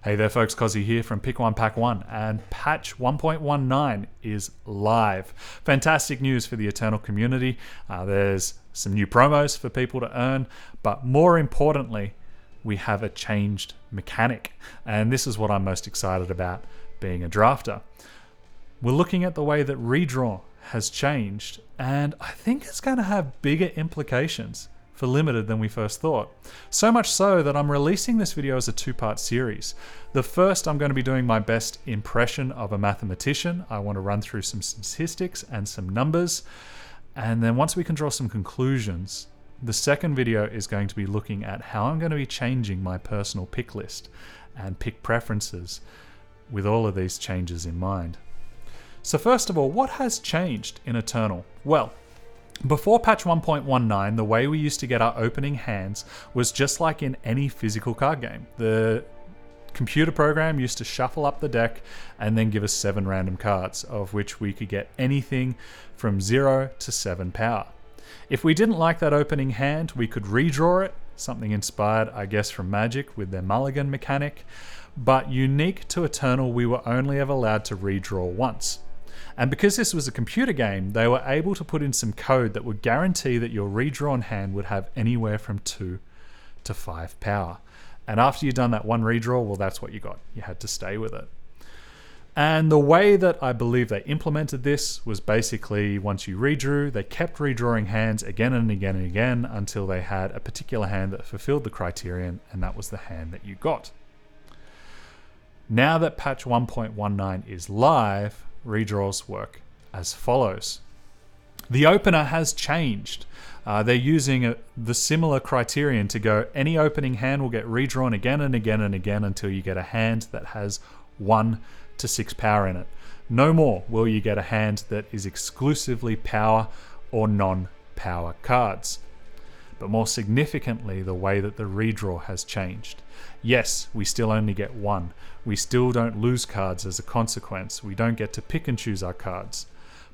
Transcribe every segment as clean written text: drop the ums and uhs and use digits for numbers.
Hey there folks, Kozzi here from Pick One Pack One, and patch 1.19 is live. Fantastic news for the Eternal community. There's some new promos for people to earn, but more importantly, we have a changed mechanic. And this is what I'm most excited about being a drafter. We're looking at the way that Redraw has changed, and I think it's going to have bigger implications for Limited than we first thought. So much so that I'm releasing this video as a two-part series. The first, I'm going to be doing my best impression of a mathematician. I want to run through some statistics and some numbers. And then once we can draw some conclusions, the second video is going to be looking at how I'm going to be changing my personal pick list and pick preferences with all of these changes in mind. So first of all, what has changed in Eternal? Well, before patch 1.19, the way we used to get our opening hands was just like in any physical card game. The computer program used to shuffle up the deck and then give us 7 random cards, of which we could get anything from 0 to 7 power. If we didn't like that opening hand, we could redraw it, something inspired, I guess, from Magic with their mulligan mechanic. But unique to Eternal, we were only ever allowed to redraw once. And because this was a computer game, they were able to put in some code that would guarantee that your redrawn hand would have anywhere from 2 to 5 power. And after you'd done that one redraw, well, that's what you got. You had to stay with it. And the way that I believe they implemented this was basically once you redrew, they kept redrawing hands again and again and again until they had a particular hand that fulfilled the criterion, and that was the hand that you got. Now that patch 1.19 is live, redraws work as follows. The opener has changed. They're using the similar criterion to go, any opening hand will get redrawn again and again and again until you get a hand that has 1 to 6 power in it. No more will you get a hand that is exclusively power or non-power cards. But more significantly, the way that the redraw has changed. Yes, we still only get 1. We still don't lose cards as a consequence. We don't get to pick and choose our cards.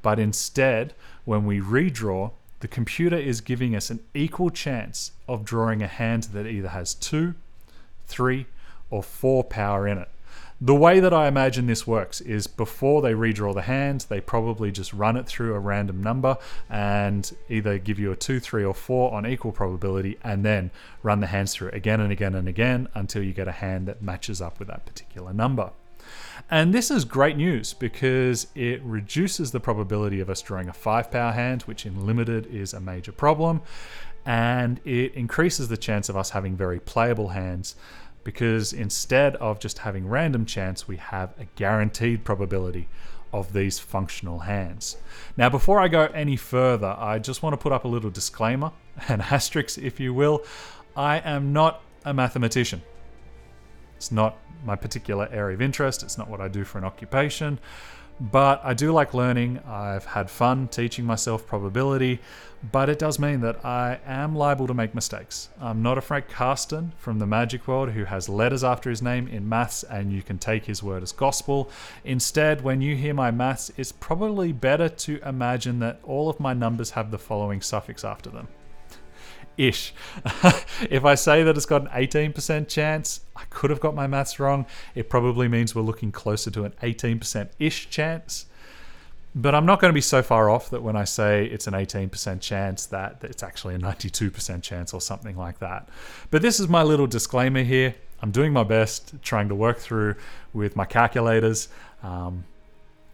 But instead, when we redraw, the computer is giving us an equal chance of drawing a hand that either has 2, 3, or 4 power in it. The way that I imagine this works is before they redraw the hand, they probably just run it through a random number and either give you a 2, 3, or 4 on equal probability, and then run the hands through again and again and again until you get a hand that matches up with that particular number. And this is great news because it reduces the probability of us drawing a 5 power hand, which in Limited is a major problem, and it increases the chance of us having very playable hands, because instead of just having random chance, we have a guaranteed probability of these functional hands. Now, before I go any further, I just want to put up a little disclaimer, an asterisk if you will. I am not a mathematician. It's not my particular area of interest. It's not what I do for an occupation. But I do like learning. I've had fun teaching myself probability, but it does mean that I am liable to make mistakes. I'm not a Frank Carsten from the Magic world who has letters after his name in maths and you can take his word as gospel. Instead, when you hear my maths, it's probably better to imagine that all of my numbers have the following suffix after them. Ish. If I say that it's got an 18% chance, I could have got my maths wrong. It probably means we're looking closer to an 18%-ish chance. But I'm not going to be so far off that when I say it's an 18% chance that it's actually a 92% chance or something like that. But this is my little disclaimer here. I'm doing my best, trying to work through with my calculators.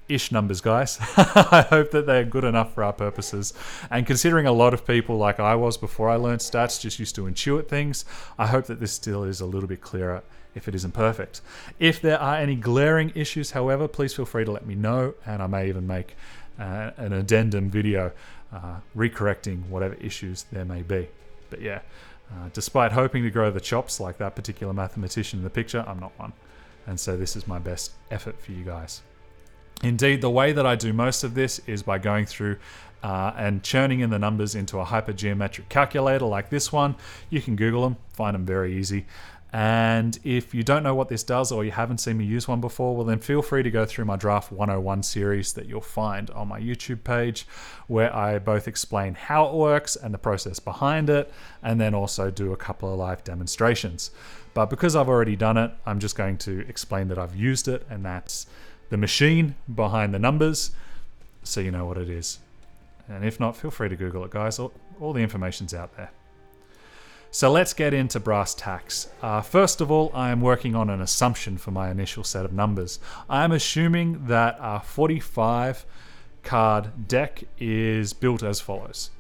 Ish numbers, guys. I hope that they're good enough for our purposes. And considering a lot of people, like I was before I learned stats, just used to intuit things, I hope that this still is a little bit clearer if it isn't perfect. If there are any glaring issues, however, please feel free to let me know, and I may even make an addendum video recorrecting whatever issues there may be. But yeah, despite hoping to grow the chops like that particular mathematician in the picture, I'm not one. And so this is my best effort for you guys. Indeed, the way that I do most of this is by going through and churning in the numbers into a hypergeometric calculator like this one. You can Google them, find them very easy. And if you don't know what this does or you haven't seen me use one before, well then feel free to go through my Draft 101 series that you'll find on my YouTube page, where I both explain how it works and the process behind it, and then also do a couple of live demonstrations. But because I've already done it, I'm just going to explain that I've used it, and that's the machine behind the numbers, so you know what it is. And if not, feel free to Google it, guys. All the information's out there. So let's get into brass tacks. First of all, I am working on an assumption for my initial set of numbers. I'm assuming that our 45 card deck is built as follows,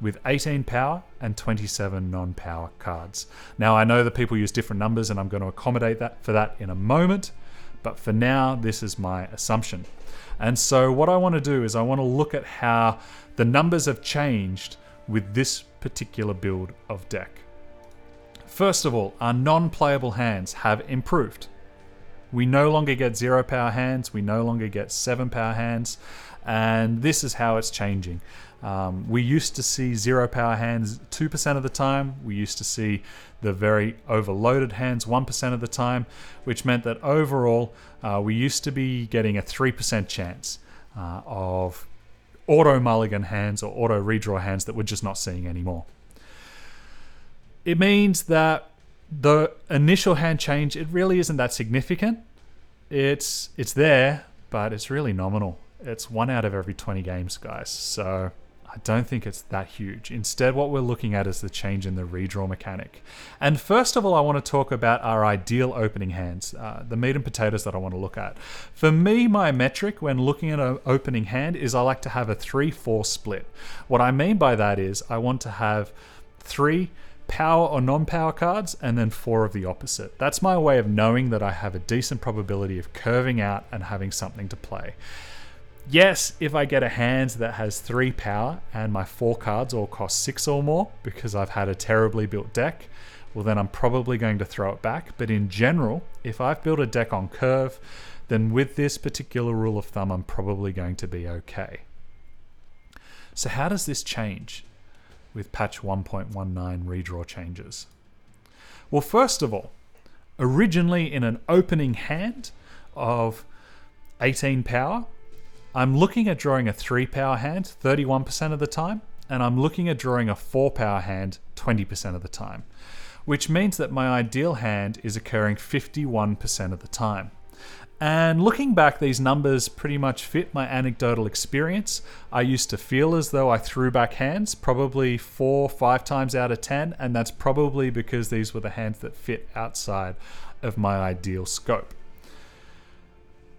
with 18 power and 27 non-power cards. Now, I know that people use different numbers, and I'm going to accommodate that in a moment, but for now, this is my assumption. And so what I want to do is I want to look at how the numbers have changed with this particular build of deck. First of all, our non-playable hands have improved. We no longer get 0 power hands, we no longer get 7 power hands, and this is how it's changing. We used to see 0 power hands 2% of the time. We used to see the very overloaded hands 1% of the time, which meant that overall we used to be getting a 3% chance of auto mulligan hands or auto redraw hands that we're just not seeing anymore. It means that the initial hand change, it really isn't that significant. It's there, but it's really nominal. It's 1 out of every 20 games, guys. So I don't think it's that huge. Instead, what we're looking at is the change in the redraw mechanic. And first of all, I want to talk about our ideal opening hands, the meat and potatoes that I want to look at. For me, my metric when looking at an opening hand is I like to have a 3-4 split. What I mean by that is I want to have 3 power or non-power cards and then 4 of the opposite. That's my way of knowing that I have a decent probability of curving out and having something to play. Yes, if I get a hand that has 3 power and my 4 cards all cost 6 or more because I've had a terribly built deck, well then I'm probably going to throw it back. But in general, if I've built a deck on curve, then with this particular rule of thumb, I'm probably going to be okay. So how does this change with patch 1.19 redraw changes? Well, first of all, originally in an opening hand of 18 power, I'm looking at drawing a 3 power hand 31% of the time, and I'm looking at drawing a 4 power hand 20% of the time, which means that my ideal hand is occurring 51% of the time. And looking back, these numbers pretty much fit my anecdotal experience. I used to feel as though I threw back hands probably 4 or 5 times out of 10, and that's probably because these were the hands that fit outside of my ideal scope.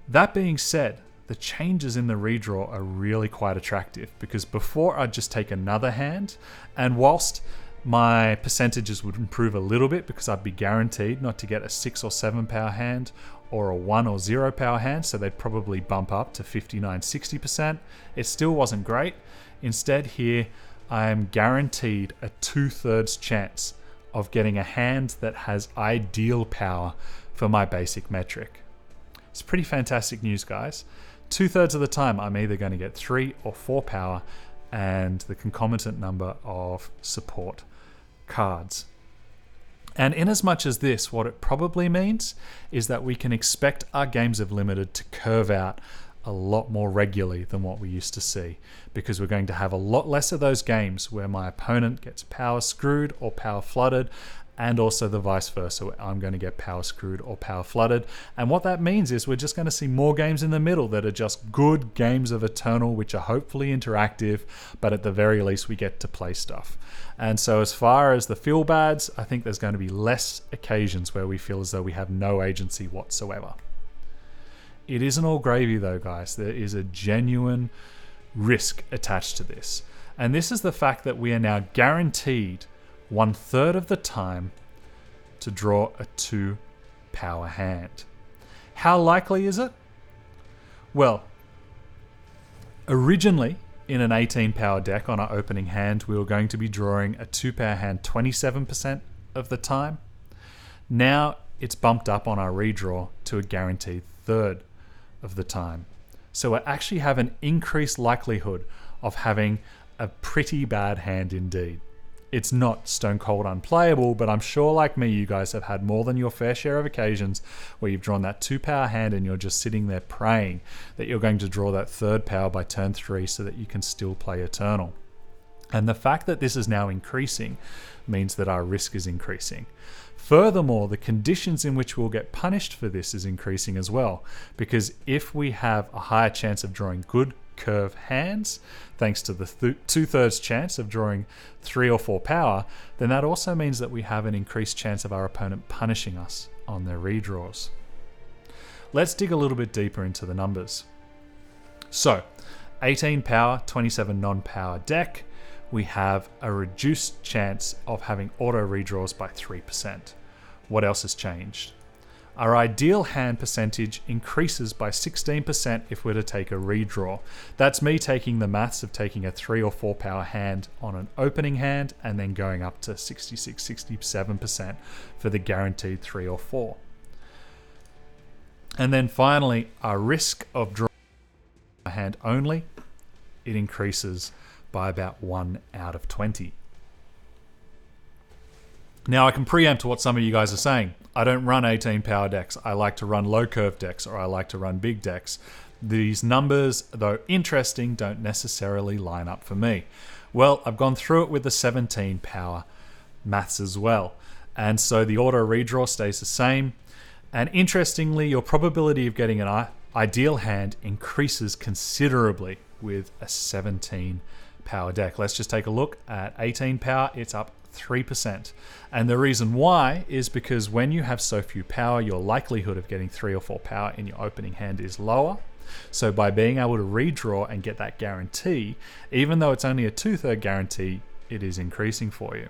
That being said, the changes in the redraw are really quite attractive, because before I'd just take another hand, and whilst my percentages would improve a little bit because I'd be guaranteed not to get a 6 or 7 power hand or a 1 or 0 power hand, so they'd probably bump up to 59-60%. It still wasn't great. Instead here, I am guaranteed a 2/3 chance of getting a hand that has ideal power for my basic metric. It's pretty fantastic news, guys. 2/3 of the time, I'm either going to get 3 or 4 power and the concomitant number of support cards. And in as much as this, what it probably means is that we can expect our games of Limited to curve out a lot more regularly than what we used to see, because we're going to have a lot less of those games where my opponent gets power screwed or power flooded, and also the vice versa, where I'm going to get power screwed or power flooded. And what that means is we're just going to see more games in the middle that are just good games of Eternal, which are hopefully interactive, but at the very least we get to play stuff. And so as far as the feel bads, I think there's going to be less occasions where we feel as though we have no agency whatsoever. It isn't all gravy though, guys. There is a genuine risk attached to this. And this is the fact that we are now guaranteed 1/3 of the time to draw a 2 power hand. How likely is it? Well, originally in an 18 power deck on our opening hand, we were going to be drawing a 2 power hand 27% of the time. Now it's bumped up on our redraw to a guaranteed 1/3 of the time. So we actually have an increased likelihood of having a pretty bad hand indeed. It's not stone cold unplayable, but I'm sure like me, you guys have had more than your fair share of occasions where you've drawn that 2 power hand and you're just sitting there praying that you're going to draw that 3rd power by turn 3 so that you can still play Eternal. And the fact that this is now increasing means that our risk is increasing. Furthermore, the conditions in which we'll get punished for this is increasing as well, because if we have a higher chance of drawing good curve hands, thanks to the 2/3 chance of drawing 3 or 4 power, then that also means that we have an increased chance of our opponent punishing us on their redraws. Let's dig a little bit deeper into the numbers. So, 18 power, 27 non-power deck, we have a reduced chance of having auto redraws by 3%. What else has changed? Our ideal hand percentage increases by 16% if we're to take a redraw. That's me taking the maths of taking a 3 or 4 power hand on an opening hand and then going up to 66, 67% for the guaranteed 3 or 4. And then finally, our risk of drawing a hand only, it increases by about 1 out of 20. Now I can preempt what some of you guys are saying. I don't run 18 power decks. I like to run low curve decks, or I like to run big decks. These numbers, though interesting, don't necessarily line up for me. Well, I've gone through it with the 17 power maths as well. And so the auto redraw stays the same. And interestingly, your probability of getting an ideal hand increases considerably with a 17 power deck. Let's just take a look at 18 power. It's up 3%. And the reason why is because when you have so few power, your likelihood of getting 3 or 4 power in your opening hand is lower. So by being able to redraw and get that guarantee, even though it's only a 2/3 guarantee, it is increasing for you.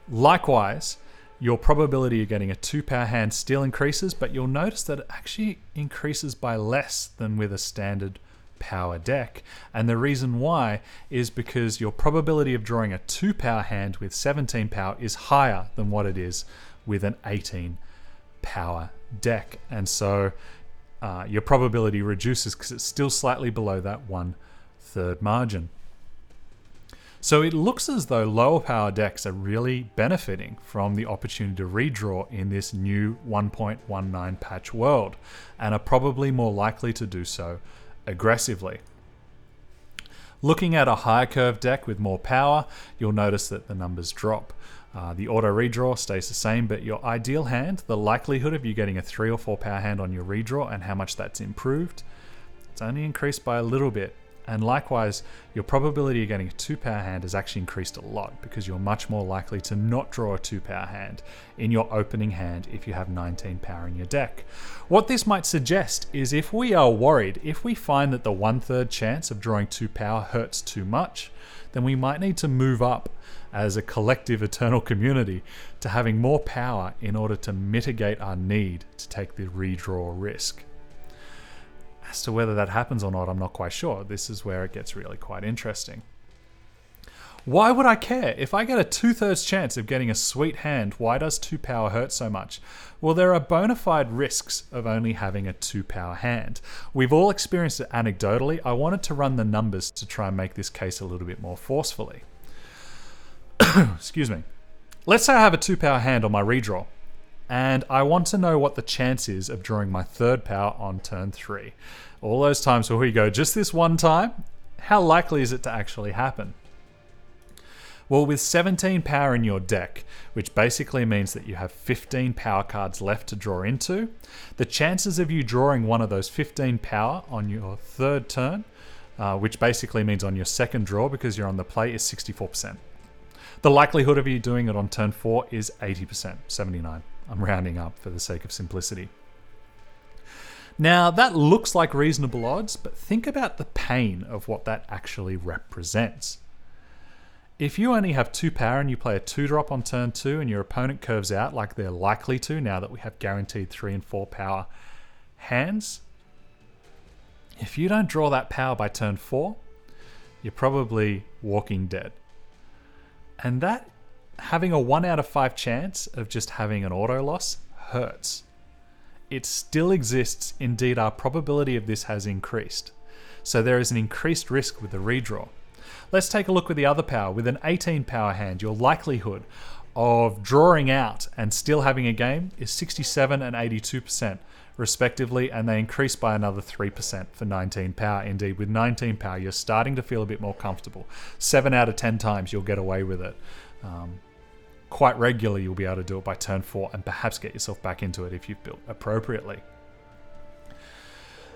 Likewise, your probability of getting a 2 power hand still increases, but you'll notice that it actually increases by less than with a standard power deck. And the reason why is because your probability of drawing a 2 power hand with 17 power is higher than what it is with an 18 power deck. And so your probability reduces because it's still slightly below that 1/3 margin. So it looks as though lower power decks are really benefiting from the opportunity to redraw in this new 1.19 patch world, and are probably more likely to do so aggressively. Looking at a higher curve deck with more power, you'll notice that the numbers drop. The auto redraw stays the same, but your ideal hand, the likelihood of you getting a 3 or 4 power hand on your redraw and how much that's improved, it's only increased by a little bit. And likewise, your probability of getting a 2 power hand has actually increased a lot, because you're much more likely to not draw a 2 power hand in your opening hand if you have 19 power in your deck. What this might suggest is if we are worried, if we find that the 1/3 chance of drawing 2 power hurts too much, then we might need to move up as a collective eternal community to having more power in order to mitigate our need to take the redraw risk. As to whether that happens or not, I'm not quite sure. This is where it gets really quite interesting. Why would I care? If I get a 2/3 chance of getting a sweet hand, why does 2 power hurt so much? Well, there are bona fide risks of only having a 2 power hand. We've all experienced it anecdotally. I wanted to run the numbers to try and make this case a little bit more forcefully. Excuse me. Let's say I have a 2 power hand on my redraw, and I want to know what the chance is of drawing my 3rd power on turn 3. All those times where we go, just this one time, how likely is it to actually happen? Well, with 17 power in your deck, which basically means that you have 15 power cards left to draw into, the chances of you drawing one of those 15 power on your 3rd turn, which basically means on your 2nd draw because you're on the play, is 64%. The likelihood of you doing it on turn 4 is 80%, 79. I'm rounding up for the sake of simplicity. Now, that looks like reasonable odds, but think about the pain of what that actually represents. If you only have 2 power and you play a 2-drop on turn 2 and your opponent curves out like they're likely to now that we have guaranteed 3 and 4 power hands, if you don't draw that power by turn 4, you're probably walking dead. And that, having a 1 out of 5 chance of just having an auto loss, hurts. It still exists. Indeed, our probability of this has increased. So there is an increased risk with the redraw. Let's take a look with the other power. With an 18 power hand, your likelihood of drawing out and still having a game is 67 and 82% respectively, and they increase by another 3% for 19 power. Indeed, with 19 power, you're starting to feel a bit more comfortable. 7 out of 10 times you'll get away with it. Quite regularly, you'll be able to do it by turn 4 and perhaps get yourself back into it if you've built appropriately.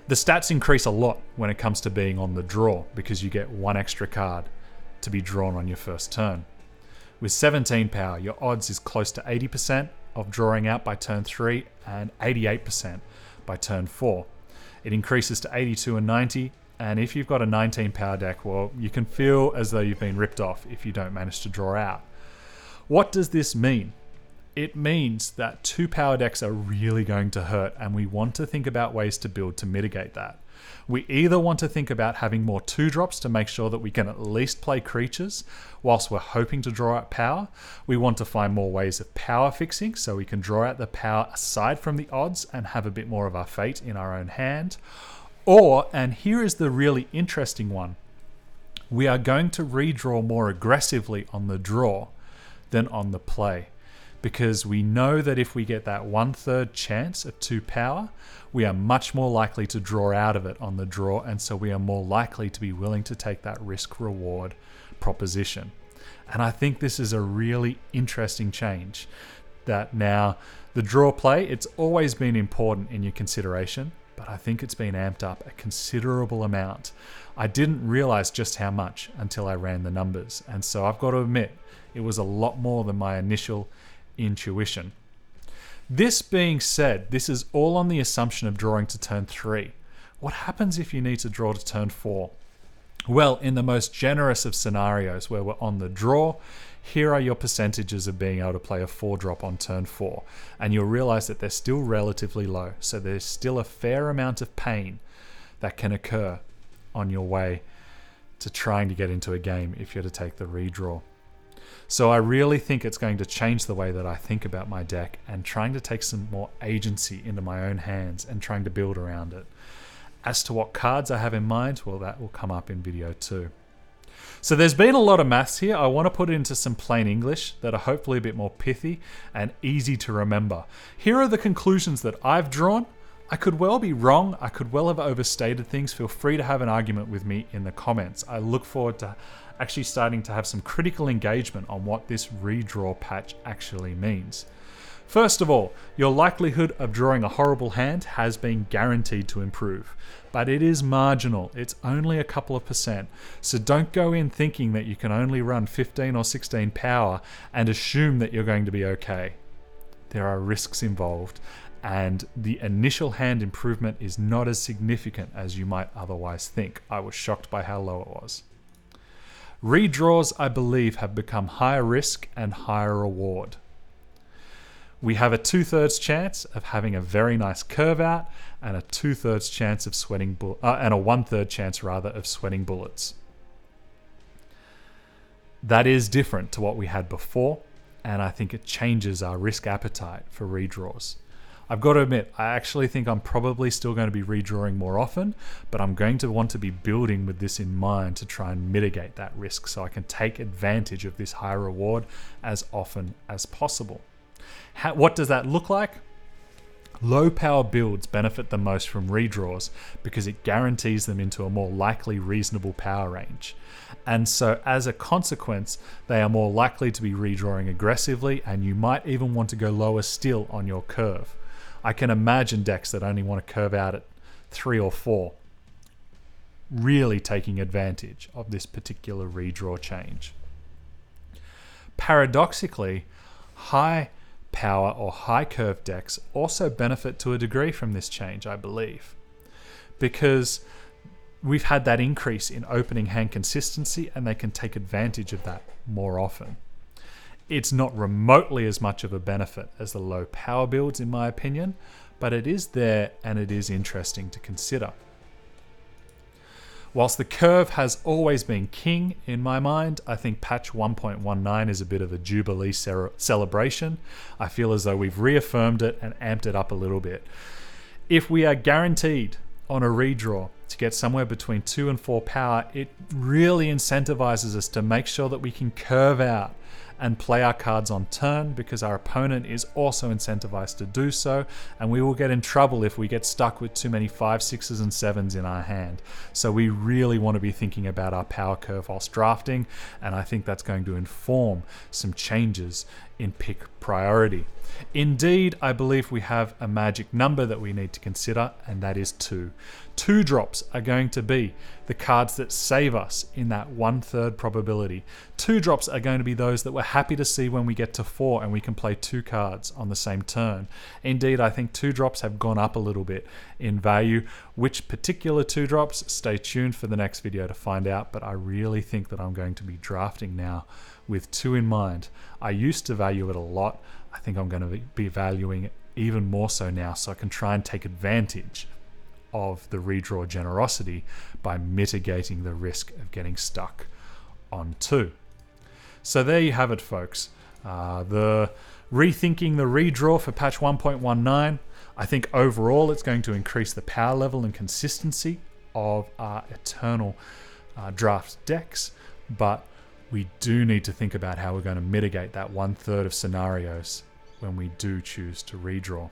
The stats increase a lot when it comes to being on the draw because you get 1 extra card to be drawn on your first turn. With 17 power, your odds is close to 80% of drawing out by turn 3 and 88% by turn 4. It increases to 82 and 90, and if you've got a 19 power deck, well, you can feel as though you've been ripped off if you don't manage to draw out. What does this mean? It means that 2 power decks are really going to hurt, and we want to think about ways to build to mitigate that. We either want to think about having more 2-drops to make sure that we can at least play creatures whilst we're hoping to draw out power. We want to find more ways of power fixing so we can draw out the power aside from the odds and have a bit more of our fate in our own hand. Or, and here is the really interesting one, we are going to redraw more aggressively on the draw than on the play, because we know that if we get that 1/3 chance of 2 power, we are much more likely to draw out of it on the draw, and so we are more likely to be willing to take that risk-reward proposition. And I think this is a really interesting change, that now the draw play, it's always been important in your consideration, but I think it's been amped up a considerable amount. I didn't realize just how much until I ran the numbers, and so I've got to admit, it was a lot more than my initial intuition. This being said, this is all on the assumption of drawing to turn 3. What happens if you need to draw to turn 4? Well, in the most generous of scenarios where we're on the draw, here are your percentages of being able to play a 4-drop on turn 4, and you'll realize that they're still relatively low, so there's still a fair amount of pain that can occur on your way to trying to get into a game if you're to take the redraw. So I really think it's going to change the way that I think about my deck and trying to take some more agency into my own hands and trying to build around it. As to what cards I have in mind, well, that will come up in video 2. So there's been a lot of maths here. I want to put it into some plain English that are hopefully a bit more pithy and easy to remember. Here are the conclusions that I've drawn. I could well be wrong. I could well have overstated things. Feel free to have an argument with me in the comments. I look forward to actually starting to have some critical engagement on what this redraw patch actually means. First of all, your likelihood of drawing a horrible hand has been guaranteed to improve, but it is marginal. It's only a couple of percent, so don't go in thinking that you can only run 15 or 16 power and assume that you're going to be okay. There are risks involved, and the initial hand improvement is not as significant as you might otherwise think. I was shocked by how low it was. Redraws, I believe, have become higher risk and higher reward. We have a 2/3 chance of having a very nice curve out and a 2/3 chance of sweating and a 1/3 chance rather of sweating bullets. That is different to what we had before, and I think it changes our risk appetite for redraws. I've got to admit, I actually think I'm probably still going to be redrawing more often, but I'm going to want to be building with this in mind to try and mitigate that risk so I can take advantage of this high reward as often as possible. What does that look like? Low power builds benefit the most from redraws because it guarantees them into a more likely reasonable power range. And so as a consequence, they are more likely to be redrawing aggressively, and you might even want to go lower still on your curve. I can imagine decks that only want to curve out at 3 or 4 really taking advantage of this particular redraw change. Paradoxically, high power or high curve decks also benefit to a degree from this change, I believe, because we've had that increase in opening hand consistency and they can take advantage of that more often. It's not remotely as much of a benefit as the low power builds, in my opinion, but it is there and it is interesting to consider. Whilst the curve has always been king in my mind, I think patch 1.19 is a bit of a Jubilee celebration. I feel as though we've reaffirmed it and amped it up a little bit. If we are guaranteed on a redraw to get somewhere between 2 and 4 power, it really incentivizes us to make sure that we can curve out and play our cards on turn, because our opponent is also incentivized to do so, and we will get in trouble if we get stuck with too many 5s, 6s, and 7s in our hand. So we really want to be thinking about our power curve whilst drafting, and I think that's going to inform some changes in pick priority. Indeed, I believe we have a magic number that we need to consider, and that is 2. 2 drops are going to be the cards that save us in that 1/3 probability. 2 drops are going to be those that we're happy to see when we get to 4 and we can play 2 cards on the same turn. Indeed, I think 2 drops have gone up a little bit in value. Which particular 2 drops? Stay tuned for the next video to find out, but I really think that I'm going to be drafting now with 2 in mind. I used to value it a lot. I think I'm going to be valuing it even more so now, so I can try and take advantage of the redraw generosity by mitigating the risk of getting stuck on 2. So there you have it, folks. The rethinking the redraw for patch 1.19. I think overall it's going to increase the power level and consistency of our Eternal draft decks, but we do need to think about how we're going to mitigate that 1/3 of scenarios when we do choose to redraw.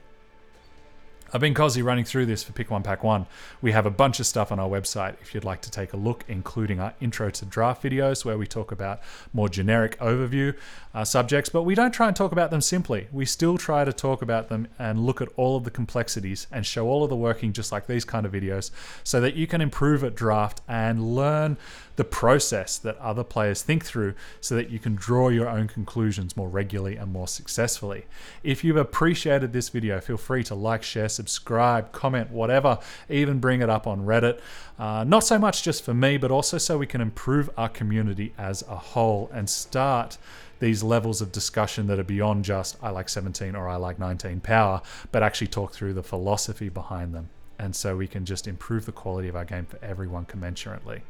I've been Kozzi running through this for Pick 1 Pack 1. We have a bunch of stuff on our website if you'd like to take a look, including our intro to draft videos where we talk about more generic overview subjects, but we don't try and talk about them simply. We still try to talk about them and look at all of the complexities and show all of the working, just like these kind of videos, so that you can improve at draft and learn the process that other players think through, so that you can draw your own conclusions more regularly and more successfully. If you've appreciated this video, feel free to like, share, subscribe, comment, whatever, even bring it up on Reddit. Not so much just for me, but also so we can improve our community as a whole and start these levels of discussion that are beyond just I like 17 or I like 19 power, but actually talk through the philosophy behind them. And so we can just improve the quality of our game for everyone commensurately.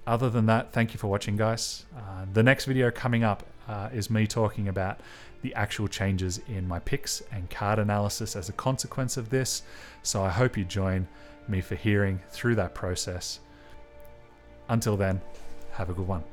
Other than that, thank you for watching, guys. The next video coming up is me talking about the actual changes in my picks and card analysis as a consequence of this. So I hope you join me for hearing through that process. Until then, have a good one.